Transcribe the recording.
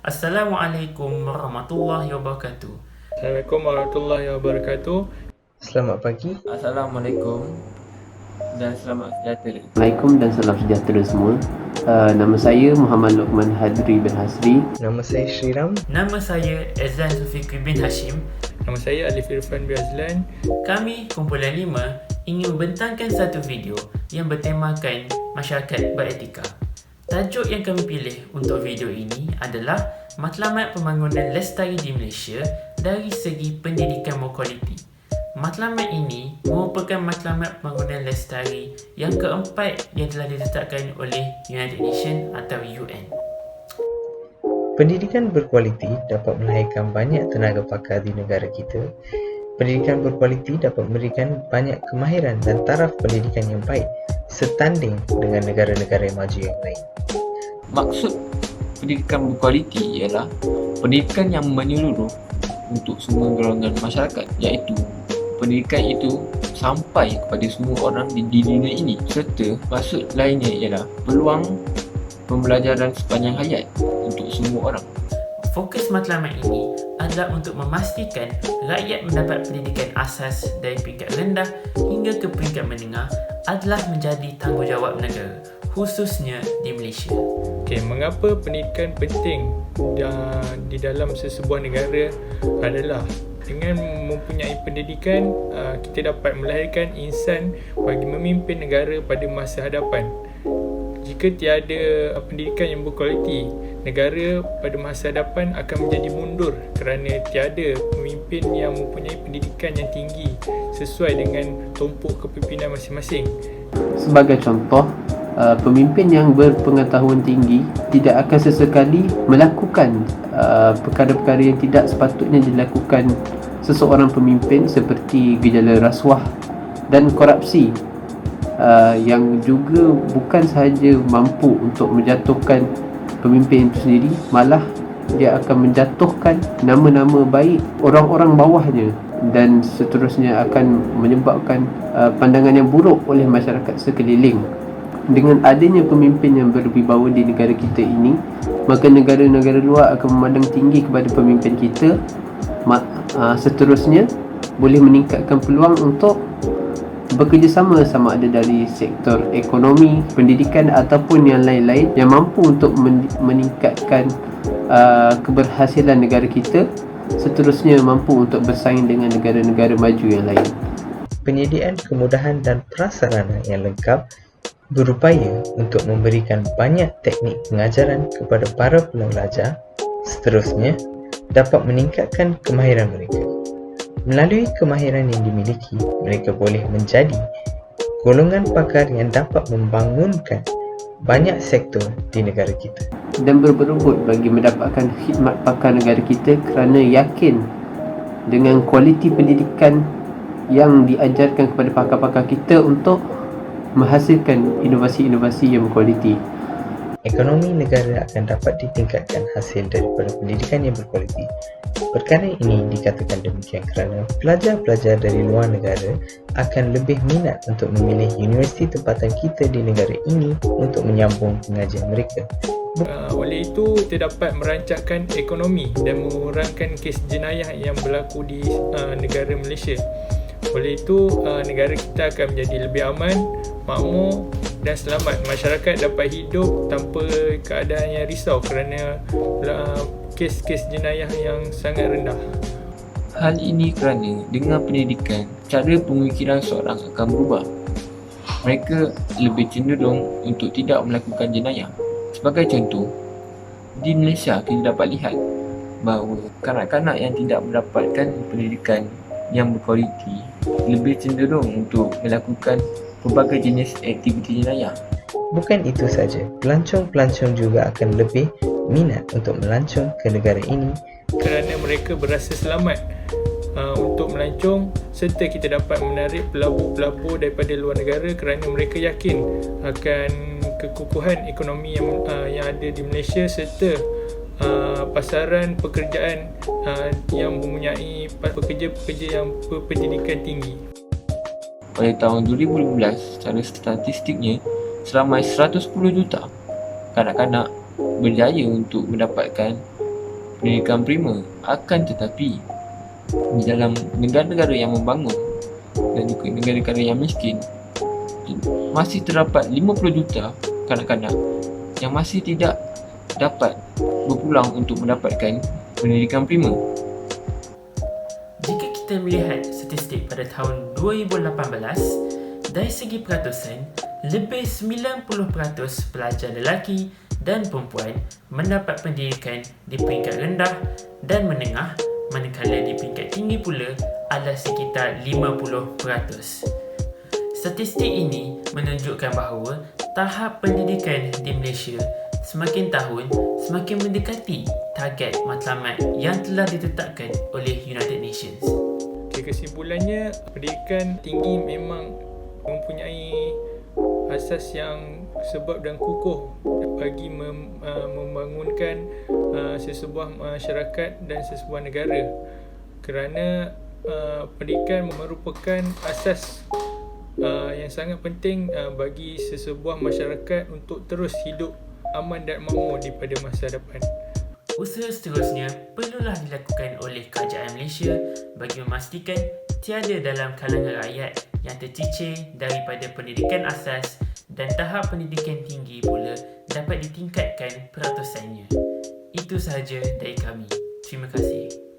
Assalamualaikum warahmatullahi wabarakatuh. Assalamualaikum warahmatullahi wabarakatuh. Selamat pagi. Assalamualaikum dan selamat sejahtera. Assalamualaikum dan salam sejahtera semua. Nama saya Muhammad Lokman Hadri bin Hasri. Nama saya Shriram. Nama saya Ezan Zulfikri bin Hashim. Nama saya Alif Irfan bin Azlan. Kami Kumpulan 5 ingin membentangkan satu video yang bertemakan masyarakat beretika. Tajuk yang kami pilih untuk video ini adalah Matlamat Pembangunan Lestari di Malaysia dari segi pendidikan berkualiti. Matlamat ini merupakan matlamat pembangunan lestari yang keempat yang telah ditetapkan oleh United Nations atau UN. Pendidikan berkualiti dapat melahirkan banyak tenaga pakar di negara kita. Pendidikan berkualiti dapat memberikan banyak kemahiran dan taraf pendidikan yang baik setanding dengan negara-negara yang maju yang lain. Maksud pendidikan berkualiti ialah pendidikan yang menyeluruh untuk semua golongan masyarakat, iaitu pendidikan itu sampai kepada semua orang di dunia ini, serta maksud lainnya ialah peluang pembelajaran sepanjang hayat untuk semua orang. Fokus matlamat ini adalah untuk memastikan rakyat mendapat pendidikan asas dari peringkat rendah hingga ke peringkat menengah adalah menjadi tanggungjawab negara, khususnya di Malaysia. Mengapa pendidikan penting di dalam sesebuah negara adalah dengan mempunyai pendidikan, kita dapat melahirkan insan bagi memimpin negara pada masa hadapan. Jika tiada pendidikan yang berkualiti, negara pada masa hadapan akan menjadi mundur kerana tiada pemimpin yang mempunyai pendidikan yang tinggi sesuai dengan tumpuk kepimpinan masing-masing. Sebagai contoh, pemimpin yang berpengetahuan tinggi tidak akan sesekali melakukan perkara-perkara yang tidak sepatutnya dilakukan seseorang pemimpin seperti gejala rasuah dan korupsi, yang juga bukan sahaja mampu untuk menjatuhkan pemimpin itu sendiri, malah dia akan menjatuhkan nama-nama baik orang-orang bawahnya dan seterusnya akan menyebabkan pandangan yang buruk oleh masyarakat sekeliling. Dengan adanya pemimpin yang berwibawa di negara kita ini, maka negara-negara luar akan memandang tinggi kepada pemimpin kita. Seterusnya boleh meningkatkan peluang untuk bekerjasama, sama ada dari sektor ekonomi, pendidikan ataupun yang lain-lain yang mampu untuk meningkatkan keberhasilan negara kita, seterusnya mampu untuk bersaing dengan negara-negara maju yang lain. Penyediaan kemudahan dan prasarana yang lengkap berupaya untuk memberikan banyak teknik pengajaran kepada para pelajar, seterusnya dapat meningkatkan kemahiran mereka. Melalui kemahiran yang dimiliki, mereka boleh menjadi golongan pakar yang dapat membangunkan banyak sektor di negara kita Dan berberebut bagi mendapatkan khidmat pakar negara kita kerana yakin dengan kualiti pendidikan yang diajarkan kepada pakar-pakar kita untuk menghasilkan inovasi-inovasi yang berkualiti. Ekonomi negara akan dapat ditingkatkan hasil daripada pendidikan yang berkualiti. Perkara ini dikatakan demikian kerana pelajar-pelajar dari luar negara akan lebih minat untuk memilih universiti tempatan kita di negara ini untuk menyambung pengajian mereka. Oleh itu, kita dapat merancangkan ekonomi dan mengurangkan kes jenayah yang berlaku di negara Malaysia. Oleh itu, negara kita akan menjadi lebih aman, makmur dan selamat. Masyarakat dapat hidup tanpa keadaan yang risau kerana kes-kes jenayah yang sangat rendah. Hal ini kerana dengan pendidikan, cara pemikiran seorang akan berubah. Mereka lebih cenderung untuk tidak melakukan jenayah. Sebagai contoh, di Malaysia kita dapat lihat bahawa kanak-kanak yang tidak mendapatkan pendidikan yang berkualiti lebih cenderung untuk melakukan pelbagai jenis aktiviti jenayah. Bukan itu saja, pelancong-pelancong juga akan lebih minat untuk melancong ke negara ini kerana mereka berasa selamat untuk melancong, serta kita dapat menarik pelabur-pelabur daripada luar negara kerana mereka yakin akan kekukuhan ekonomi yang ada di Malaysia serta pasaran pekerjaan yang mempunyai pekerja-pekerja yang berpendidikan tinggi. Pada tahun 2015, secara statistiknya, seramai 110 juta kanak-kanak berjaya untuk mendapatkan pendidikan primer. Akan tetapi di dalam negara-negara yang membangun dan juga negara-negara yang miskin, masih terdapat 50 juta kanak-kanak yang masih tidak dapat berpulang untuk mendapatkan pendidikan primer. Jika kita melihat statistik pada tahun 2018, dari segi peratusan, lebih 90% pelajar lelaki dan perempuan mendapat pendidikan di peringkat rendah dan menengah, manakala di peringkat tinggi pula adalah sekitar 50%. Statistik ini menunjukkan bahawa tahap pendidikan di Malaysia semakin tahun semakin mendekati target matlamat yang telah ditetapkan oleh United Nations. Kesimpulannya, pendidikan tinggi memang mempunyai asas yang sebab dan kukuh bagi membangunkan sesebuah masyarakat dan sesebuah negara, kerana pendidikan merupakan asas yang sangat penting bagi sesebuah masyarakat untuk terus hidup aman dan makmur pada masa depan. Usaha seterusnya perlulah dilakukan oleh kerajaan Malaysia bagi memastikan tiada dalam kalangan rakyat yang tercicir daripada pendidikan asas dan tahap pendidikan tinggi pula dapat ditingkatkan peratusannya. Itu sahaja dari kami. Terima kasih.